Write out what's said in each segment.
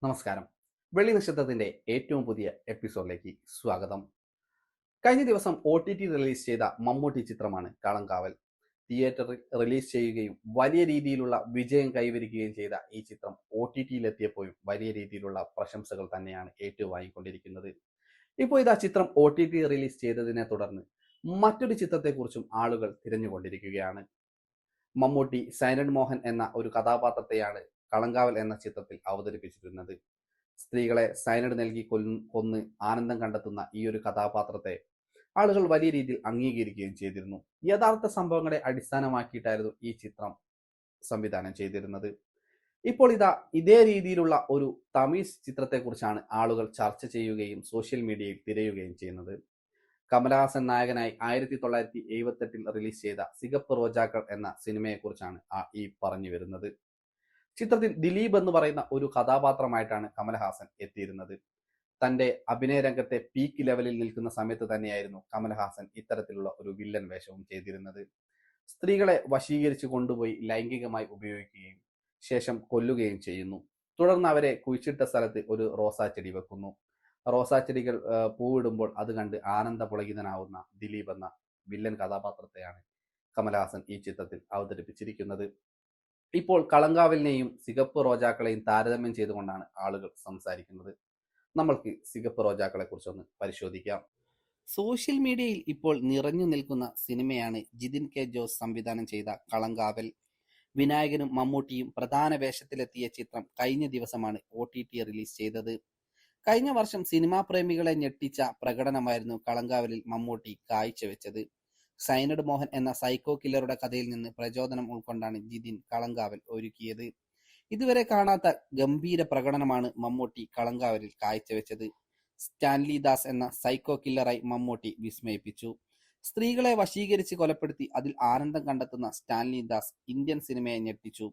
നമസ്കാരം. വെള്ളി നക്ഷത്രത്തിന്റെ ഏറ്റവും പുതിയ എപ്പിസോഡിലേക്ക് സ്വാഗതം. കഴിഞ്ഞ ദിവസം OTT റിലീസ് ചെയ്ത മമ്മൂട്ടി ചിത്രമാണ് കളങ്കാവൽ. തിയേറ്ററിൽ റിലീസ് ചെയ്യുകയും വലിയ രീതിയിലുള്ള വിജയം കൈവരിക്കുകയും ചെയ്ത ഈ ചിത്രം OTTയിലെത്തിയപ്പോഴും വലിയ രീതിയിലുള്ള പ്രശംസകൾ തന്നെയാണ് ഏറ്റുവാങ്ങിക്കൊണ്ടിരിക്കുന്നത്. ഇപ്പോൾ ഇതാ ചിത്രം OTT റിലീസ് ചെയ്തതിനെ തുടർന്ന് മറ്റൊരു ചിത്രത്തെക്കുറിച്ചും ആളുകൾ തിരഞ്ഞുകൊണ്ടിരിക്കുകയാണ്. മമ്മൂട്ടി സൈനഡ് മോഹൻ എന്ന ഒരു കഥാപാത്രത്തെയാണ് കളങ്കാവൽ എന്ന ചിത്രത്തിൽ അവതരിപ്പിച്ചിരുന്നത്. സ്ത്രീകളെ സയനൈഡ് നൽകി കൊന്ന് ആനന്ദം കണ്ടെത്തുന്ന ഈ ഒരു കഥാപാത്രത്തെ ആളുകൾ വലിയ രീതിയിൽ അംഗീകരിക്കുകയും ചെയ്തിരുന്നു. യഥാർത്ഥ സംഭവങ്ങളെ അടിസ്ഥാനമാക്കിയിട്ടായിരുന്നു ഈ ചിത്രം സംവിധാനം ചെയ്തിരുന്നത്. ഇപ്പോൾ ഇതാ ഇതേ രീതിയിലുള്ള ഒരു തമിഴ് ചിത്രത്തെക്കുറിച്ചാണ് ആളുകൾ ചർച്ച ചെയ്യുകയും സോഷ്യൽ മീഡിയയിൽ തിരയുകയും ചെയ്യുന്നത്. കമലഹാസൻ നായകനായി 1978 റിലീസ് ചെയ്ത സികപ്പ് റോജാക്കൾ എന്ന സിനിമയെക്കുറിച്ചാണ് ഈ പറഞ്ഞു വരുന്നത്. ചിത്രത്തിൽ ദിലീപ് എന്ന് പറയുന്ന ഒരു കഥാപാത്രമായിട്ടാണ് കമലഹാസൻ എത്തിയിരുന്നത്. തന്റെ അഭിനയ രംഗത്തെ പീക്ക് ലെവലിൽ നിൽക്കുന്ന സമയത്ത് തന്നെയായിരുന്നു കമലഹാസൻ ഇത്തരത്തിലുള്ള ഒരു വില്ലൻ വേഷവും ചെയ്തിരുന്നത്. സ്ത്രീകളെ വശീകരിച്ചു കൊണ്ടുപോയി ലൈംഗികമായി ഉപയോഗിക്കുകയും ശേഷം കൊല്ലുകയും ചെയ്യുന്നു. തുടർന്ന് അവരെ കുഴിച്ചിട്ട സ്ഥലത്ത് ഒരു റോസാ ചെടി വെക്കുന്നു. റോസാ ചെടികൾ പൂവിടുമ്പോൾ അത് കണ്ട് ആനന്ദപുളകിതനാവുന്ന ദിലീപ് എന്ന വില്ലൻ കഥാപാത്രത്തെയാണ് കമലഹാസൻ ഈ ചിത്രത്തിൽ അവതരിപ്പിച്ചിരിക്കുന്നത്. ഇപ്പോൾ കളങ്കാവലിനെയും സികപ്പ് റോജാക്കളെയും താരതമ്യം ചെയ്തുകൊണ്ടാണ് ആളുകൾ സംസാരിക്കുന്നത്. നമ്മൾക്ക് സികപ്പ് റോജാക്കളെ കുറിച്ചൊന്ന് പരിശോധിക്കാം. സോഷ്യൽ മീഡിയയിൽ ഇപ്പോൾ നിറഞ്ഞു നിൽക്കുന്ന സിനിമയാണ് ജിതിൻ കെ ജോസ് സംവിധാനം ചെയ്ത കളങ്കാവൽ. വിനായകനും മമ്മൂട്ടിയും പ്രധാന വേഷത്തിലെത്തിയ ചിത്രം കഴിഞ്ഞ ദിവസമാണ് OTT റിലീസ് ചെയ്തത്. കഴിഞ്ഞ വർഷം സിനിമാ പ്രേമികളെ ഞെട്ടിച്ച പ്രകടനമായിരുന്നു കളങ്കാവലിൽ മമ്മൂട്ടി കാഴ്ചവെച്ചത്. സൈനഡ് മോഹൻ എന്ന സൈക്കോ കില്ലറുടെ കഥയിൽ നിന്ന് പ്രചോദനം ഉൾക്കൊണ്ടാണ് ജിതിൻ കളങ്കാവൽ ഒരുക്കിയത്. ഇതുവരെ കാണാത്ത ഗംഭീര പ്രകടനമാണ് മമ്മൂട്ടി കളങ്കാവലിൽ കാഴ്ചവെച്ചത്. സ്റ്റാൻലി ദാസ് എന്ന സൈക്കോ കില്ലറായി മമ്മൂട്ടി വിസ്മയിപ്പിച്ചു. സ്ത്രീകളെ വശീകരിച്ച് കൊലപ്പെടുത്തി അതിൽ ആനന്ദം കണ്ടെത്തുന്ന സ്റ്റാൻലി ദാസ് ഇന്ത്യൻ സിനിമയെ ഞെട്ടിച്ചു.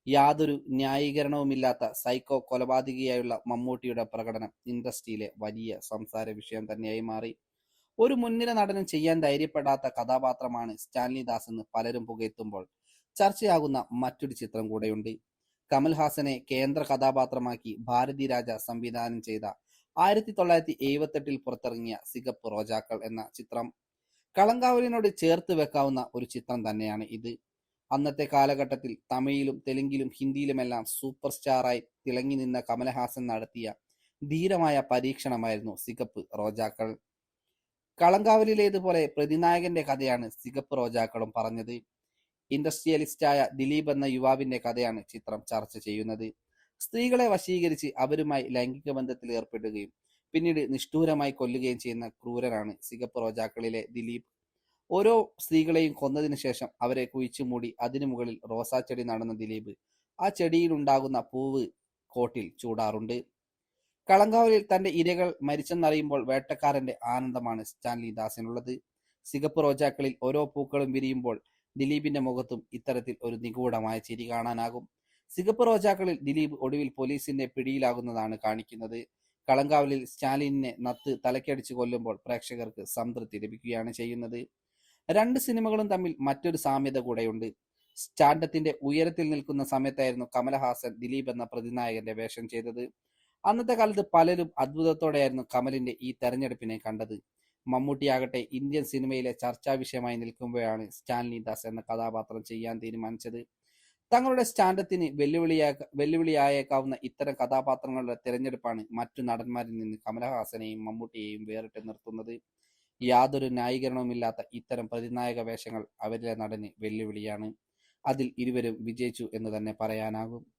യാതൊരു ന്യായീകരണവുമില്ലാത്ത സൈക്കോ കൊലപാതകിയായുള്ള മമ്മൂട്ടിയുടെ പ്രകടനം ഇൻഡസ്ട്രിയിലെ വലിയ സംസാര വിഷയം തന്നെയായി മാറി. ഒരു മുൻനിര നടനും ചെയ്യാൻ ധൈര്യപ്പെടാത്ത കഥാപാത്രമാണ് സ്റ്റാൻലി ദാസ് എന്ന് പലരും പുകഴ്ത്തുമ്പോൾ ചർച്ചയാകുന്ന മറ്റൊരു ചിത്രം കൂടെയുണ്ട്. കമൽഹാസനെ കേന്ദ്ര കഥാപാത്രമാക്കി ഭാരതി രാജ സംവിധാനം ചെയ്ത 1978 പുറത്തിറങ്ങിയ സികപ്പ് റോജാക്കൾ എന്ന ചിത്രം. കളങ്കാവലിനോട് ചേർത്ത് വെക്കാവുന്ന ഒരു ചിത്രം തന്നെയാണ് ഇത്. അന്നത്തെ കാലഘട്ടത്തിൽ തമിഴിലും തെലുങ്കിലും ഹിന്ദിയിലുമെല്ലാം സൂപ്പർ സ്റ്റാറായി തിളങ്ങി നിന്ന കമലഹാസൻ നടത്തിയ ധീരമായ പരീക്ഷണമായിരുന്നു സികപ്പ് റോജാക്കൾ. കളങ്കാവലിലേതുപോലെ പ്രതിനായകന്റെ കഥയാണ് സികപ്പ് റോജാക്കളും പറഞ്ഞത്. ഇൻഡസ്ട്രിയലിസ്റ്റായ ദിലീപ് എന്ന യുവാവിന്റെ കഥയാണ് ചിത്രം ചർച്ച ചെയ്യുന്നത്. സ്ത്രീകളെ വശീകരിച്ച് അവരുമായി ലൈംഗിക ബന്ധത്തിൽ ഏർപ്പെടുകയും പിന്നീട് നിഷ്ഠൂരമായി കൊല്ലുകയും ചെയ്യുന്ന ക്രൂരനാണ് സികപ്പ് റോജാക്കളിലെ ദിലീപ്. ഓരോ സ്ത്രീകളെയും കൊന്നതിനു ശേഷം അവരെ കുഴിച്ചു മൂടി അതിനു മുകളിൽ റോസാ ചെടി നടുന്ന ദിലീപ് ആ ചെടിയിലുണ്ടാകുന്ന പൂവ് കോട്ടിൽ ചൂടാറുണ്ട്. കളങ്കാവലിൽ തന്റെ ഇരകൾ മരിച്ചെന്നറിയുമ്പോൾ വേട്ടക്കാരന്റെ ആനന്ദമാണ് സ്റ്റാൻലി ദാസിനുള്ളത്. സികപ്പ് റോജാക്കളിൽ ഓരോ പൂക്കളും വിരിയുമ്പോൾ ദിലീപിന്റെ മുഖത്തും ഇത്തരത്തിൽ ഒരു നിഗൂഢമായ ചിരി കാണാനാകും. സികപ്പ് റോജാക്കളിൽ ദിലീപ് ഒടുവിൽ പോലീസിന്റെ പിടിയിലാകുന്നതാണ് കാണിക്കുന്നത്. കളങ്കാവലിൽ സ്റ്റാലിനെ നത്ത് തലക്കടിച്ച് കൊല്ലുമ്പോൾ പ്രേക്ഷകർക്ക് സംതൃപ്തി ലഭിക്കുകയാണ് ചെയ്യുന്നത്. രണ്ട് സിനിമകളും തമ്മിൽ മറ്റൊരു സാമ്യത കൂടെയുണ്ട്. സ്റ്റാൻഡത്തിന്റെ ഉയരത്തിൽ നിൽക്കുന്ന സമയത്തായിരുന്നു കമലഹാസൻ ദിലീപ് എന്ന പ്രതിനായകന്റെ വേഷം ചെയ്തത്. അന്നത്തെ കാലത്ത് പലരും അത്ഭുതത്തോടെയായിരുന്നു കമലിന്റെ ഈ തെരഞ്ഞെടുപ്പിനെ കണ്ടത്. മമ്മൂട്ടിയാകട്ടെ ഇന്ത്യൻ സിനിമയിലെ ചർച്ചാ വിഷയമായി നിൽക്കുമ്പോഴാണ് സ്റ്റാൻലി ദാസ് എന്ന കഥാപാത്രം ചെയ്യാൻ തീരുമാനിച്ചത്. തങ്ങളുടെ സ്റ്റാൻഡത്തിന് വെല്ലുവിളിയായേക്കാവുന്ന ഇത്തരം കഥാപാത്രങ്ങളുടെ തിരഞ്ഞെടുപ്പാണ് മറ്റു നടന്മാരിൽ നിന്ന് കമലഹാസനെയും മമ്മൂട്ടിയെയും വേറിട്ട് നിർത്തുന്നത്. യാതൊരു ന്യായീകരണവുമില്ലാത്ത ഇത്തരം പ്രതിനായക വേഷങ്ങൾ അവരിലെ നടന് വെല്ലുവിളിയാണ്. അതിൽ ഇരുവരും വിജയിച്ചു എന്ന് തന്നെ പറയാനാകും.